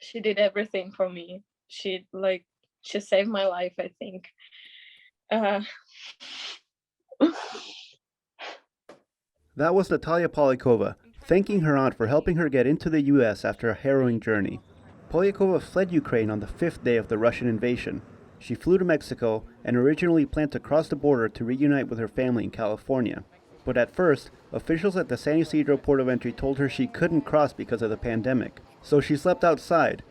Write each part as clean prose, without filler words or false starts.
She did everything for me. She saved my life, I think. Uh, That was Natalia Polyakova, thanking her aunt for helping her get into the U.S. after a harrowing journey. Polyakova fled Ukraine on the 5th day of the Russian invasion. She flew to Mexico and originally planned to cross the border to reunite with her family in California. But at first, officials at the San Ysidro port of entry told her she couldn't cross because of the pandemic. So she slept outside,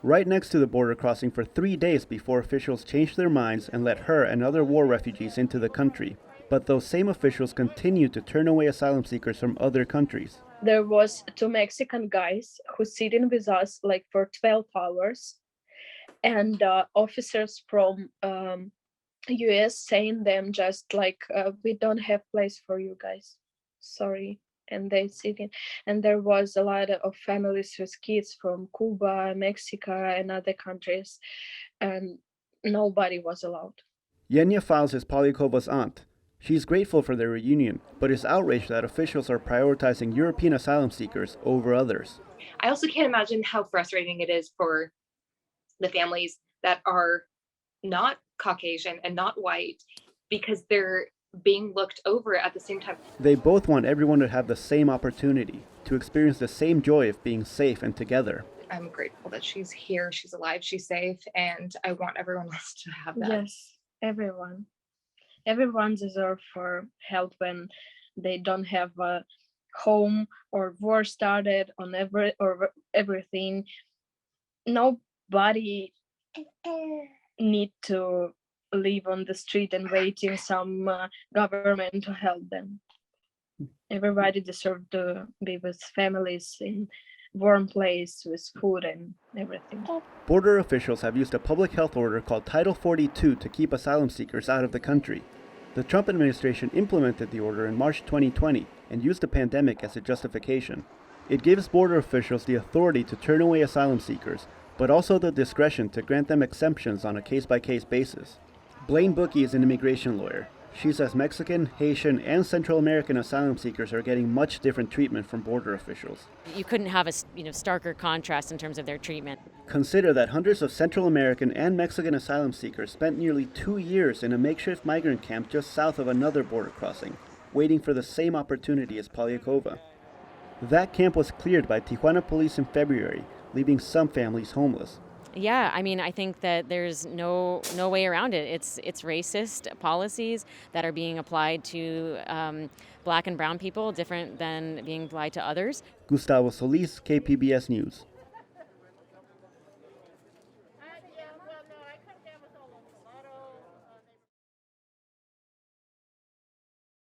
right next to the border crossing for 3 days before officials changed their minds and let her and other war refugees into the country. But those same officials continued to turn away asylum seekers from other countries. there was two Mexican guys who sitting with us like for 12 hours, and officers from US saying them just like, we don't have place for you guys, sorry. And they sitting, and there was a lot of families with kids from Cuba, Mexico, and other countries, and nobody was allowed. Yenya Files is Polyakova's aunt. She's grateful for their reunion, but is outraged that officials are prioritizing European asylum seekers over others. I also can't imagine how frustrating it is for the families that are not Caucasian and not white, because they're being looked over at the same time. They both want everyone to have the same opportunity, to experience the same joy of being safe and together. I'm grateful that she's here, she's alive, she's safe, and I want everyone else to have that. Yes, everyone deserves for help when they don't have a home or war started on everything. Nobody need to live on the street and waiting some government to help them. Everybody deserves to be with families in warm place with food and everything. Border officials have used a public health order called Title 42 to keep asylum seekers out of the country. The Trump administration implemented the order in March 2020 and used the pandemic as a justification. It gives border officials the authority to turn away asylum seekers, but also the discretion to grant them exemptions on a case-by-case basis. Blaine Bookey is an immigration lawyer. She says Mexican, Haitian, and Central American asylum seekers are getting much different treatment from border officials. You couldn't have a starker contrast in terms of their treatment. Consider that hundreds of Central American and Mexican asylum seekers spent nearly 2 years in a makeshift migrant camp just south of another border crossing, waiting for the same opportunity as Polyakova. That camp was cleared by Tijuana police in February, leaving some families homeless. Yeah, I mean, I think that there's no way around it. It's racist policies that are being applied to Black and brown people, different than being applied to others. Gustavo Solis, KPBS News.